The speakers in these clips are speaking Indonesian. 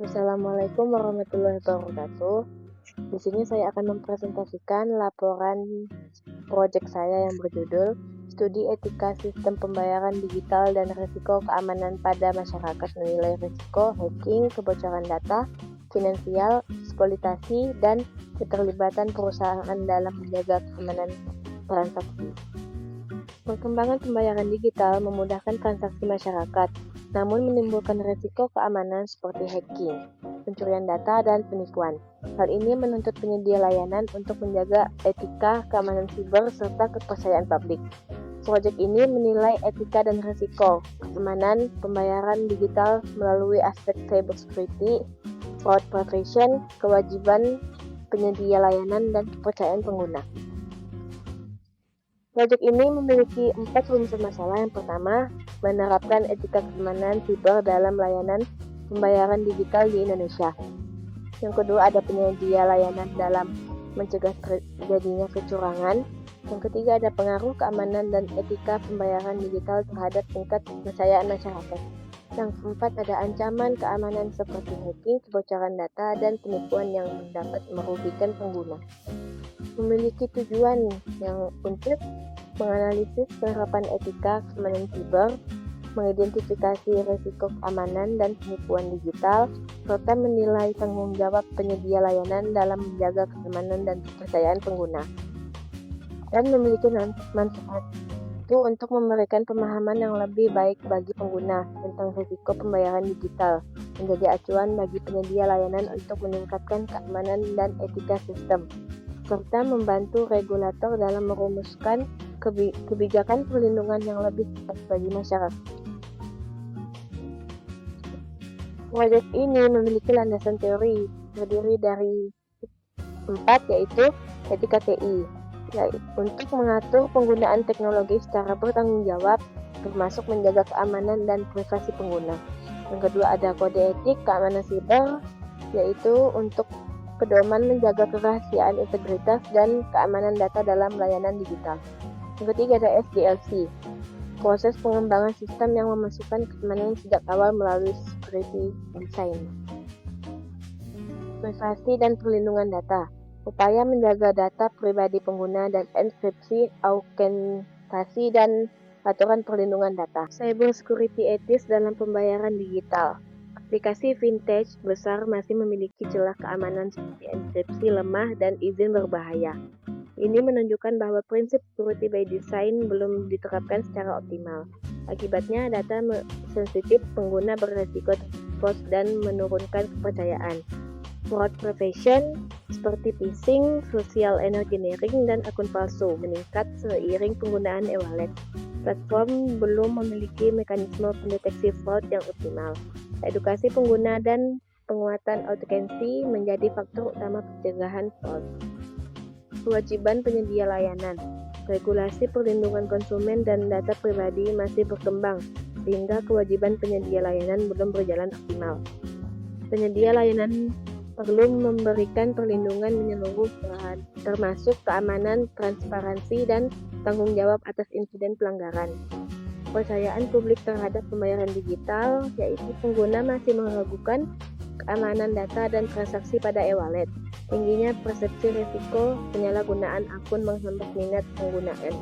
Assalamualaikum warahmatullahi wabarakatuh. Di sini saya akan mempresentasikan laporan proyek saya yang berjudul Studi Etika Sistem Pembayaran Digital dan Risiko Keamanan pada Masyarakat Menilai Risiko Hacking, Kebocoran Data, Finansial, Eksploitasi, dan Keterlibatan Perusahaan dalam Menjaga Keamanan Transaksi. Perkembangan pembayaran digital memudahkan transaksi masyarakat, namun menimbulkan risiko keamanan seperti hacking, pencurian data, dan penipuan. Hal ini menuntut penyedia layanan untuk menjaga etika, keamanan siber, serta kepercayaan publik. Proyek ini menilai etika dan risiko keamanan pembayaran digital melalui aspek cybersecurity, fraud prevention, kewajiban penyedia layanan, dan kepercayaan pengguna. Proyek ini memiliki 4 rumusan masalah. Yang pertama, menerapkan etika keamanan siber dalam layanan pembayaran digital di Indonesia. Yang kedua, ada penyedia layanan dalam mencegah terjadinya kecurangan. Yang ketiga, ada pengaruh keamanan dan etika pembayaran digital terhadap tingkat kepercayaan masyarakat. Yang keempat, ada ancaman keamanan seperti hacking, kebocoran data, dan penipuan yang dapat merugikan pengguna. Memiliki tujuan yang untuk menganalisis penerapan etika keamanan siber, mengidentifikasi risiko keamanan dan penipuan digital, serta menilai tanggung jawab penyedia layanan dalam menjaga keamanan dan kepercayaan pengguna. Dan memiliki manfaat itu untuk memberikan pemahaman yang lebih baik bagi pengguna tentang risiko pembayaran digital, menjadi acuan bagi penyedia layanan untuk meningkatkan keamanan dan etika sistem, serta membantu regulator dalam merumuskan kebijakan perlindungan yang lebih tepat bagi masyarakat. Proyek ini memiliki landasan teori terdiri dari 4, yaitu etika TI, untuk mengatur penggunaan teknologi secara bertanggung jawab, termasuk menjaga keamanan dan privasi pengguna. Yang kedua, ada kode etik keamanan siber, yaitu untuk pedoman menjaga kerahasiaan, integritas, dan keamanan data dalam layanan digital. Yang ketiga, ada SDLC, proses pengembangan sistem yang memasukkan keamanan sejak awal melalui security design. Privasi dan perlindungan data, upaya menjaga data pribadi pengguna dan enkripsi, autentasi, dan aturan perlindungan data. Cyber security etis dalam pembayaran digital. Aplikasi vintage besar masih memiliki celah keamanan seperti enkripsi lemah dan izin berbahaya. Ini menunjukkan bahwa prinsip security by design belum diterapkan secara optimal. Akibatnya, data sensitif pengguna beresiko terexpose dan menurunkan kepercayaan. Fraud prevention seperti phishing, social engineering, dan akun palsu meningkat seiring penggunaan e-wallet. Platform belum memiliki mekanisme pendeteksi fraud yang optimal. Edukasi pengguna dan penguatan autentikasi menjadi faktor utama pencegahan fraud. Kewajiban penyedia layanan. Regulasi perlindungan konsumen dan data pribadi masih berkembang, sehingga kewajiban penyedia layanan belum berjalan optimal. Penyedia layanan perlu memberikan perlindungan menyeluruh, termasuk keamanan, transparansi, dan tanggung jawab atas insiden pelanggaran. Kepercayaan publik terhadap pembayaran digital, yaitu pengguna masih meragukan keamanan data dan transaksi pada e-wallet. Tingginya persepsi risiko penyalahgunaan akun menghambat minat penggunaan.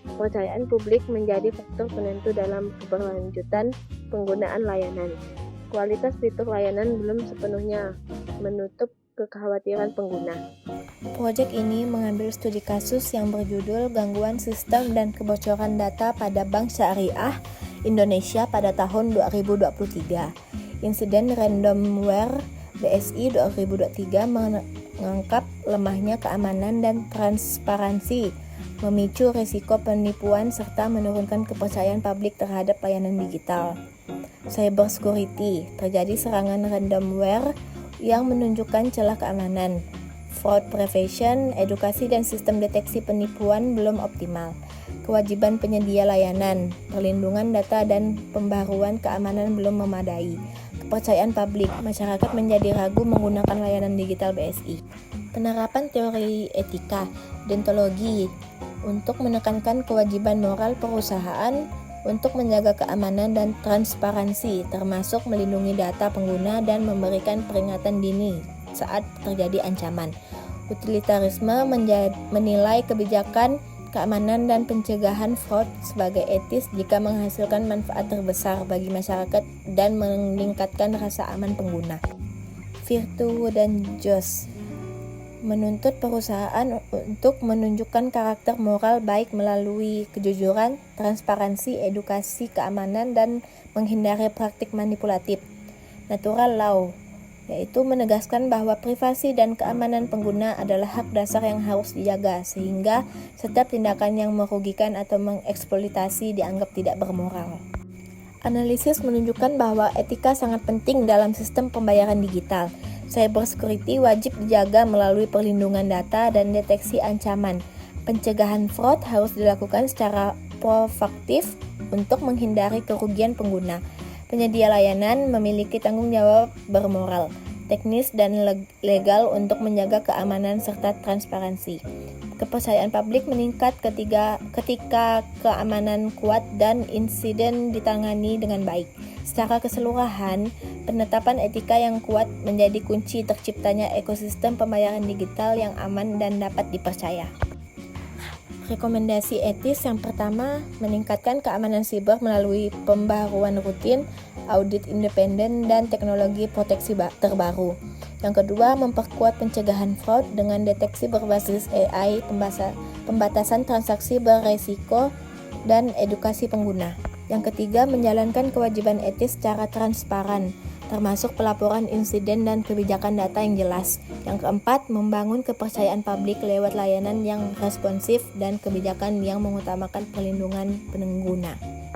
Kepercayaan publik menjadi faktor penentu dalam keberlanjutan penggunaan layanan. Kualitas fitur layanan belum sepenuhnya menutup kekhawatiran pengguna. Proyek ini mengambil studi kasus yang berjudul Gangguan Sistem dan Kebocoran Data pada Bank Syariah Indonesia pada tahun 2023. Insiden ransomware BSI 2023 mengangkat lemahnya keamanan dan transparansi, memicu risiko penipuan serta menurunkan kepercayaan publik terhadap layanan digital. Cyber security, terjadi serangan ransomware yang menunjukkan celah keamanan. Fraud prevention, edukasi dan sistem deteksi penipuan belum optimal. Kewajiban penyedia layanan, perlindungan data dan pembaruan keamanan belum memadai. Kepercayaan publik, masyarakat menjadi ragu menggunakan layanan digital BSI. Penerapan teori etika, deontologi untuk menekankan kewajiban moral perusahaan, untuk menjaga keamanan dan transparansi, termasuk melindungi data pengguna dan memberikan peringatan dini saat terjadi ancaman. Utilitarisme menilai kebijakan keamanan dan pencegahan fraud sebagai etis jika menghasilkan manfaat terbesar bagi masyarakat dan meningkatkan rasa aman pengguna. Virtue dan Justice menuntut perusahaan untuk menunjukkan karakter moral baik melalui kejujuran, transparansi, edukasi keamanan, dan menghindari praktik manipulatif. Natural law yaitu menegaskan bahwa privasi dan keamanan pengguna adalah hak dasar yang harus dijaga, sehingga setiap tindakan yang merugikan atau mengeksploitasi dianggap tidak bermoral. Analisis menunjukkan bahwa etika sangat penting dalam sistem pembayaran digital. Cybersecurity wajib dijaga melalui perlindungan data dan deteksi ancaman. Pencegahan fraud harus dilakukan secara proaktif untuk menghindari kerugian pengguna. Penyedia layanan memiliki tanggung jawab bermoral, teknis, dan legal untuk menjaga keamanan serta transparansi. Kepercayaan publik meningkat ketika keamanan kuat dan insiden ditangani dengan baik. Secara keseluruhan, penetapan etika yang kuat menjadi kunci terciptanya ekosistem pembayaran digital yang aman dan dapat dipercaya. Rekomendasi etis yang pertama, meningkatkan keamanan siber melalui pembaharuan rutin, audit independen, dan teknologi proteksi terbaru. Yang kedua, memperkuat pencegahan fraud dengan deteksi berbasis AI, pembatasan transaksi beresiko, dan edukasi pengguna. Yang ketiga, menjalankan kewajiban etis secara transparan, termasuk pelaporan insiden dan kebijakan data yang jelas. Yang keempat, membangun kepercayaan publik lewat layanan yang responsif dan kebijakan yang mengutamakan perlindungan pengguna.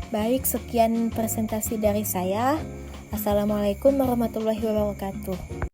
Baik, sekian presentasi dari saya. Assalamualaikum warahmatullahi wabarakatuh.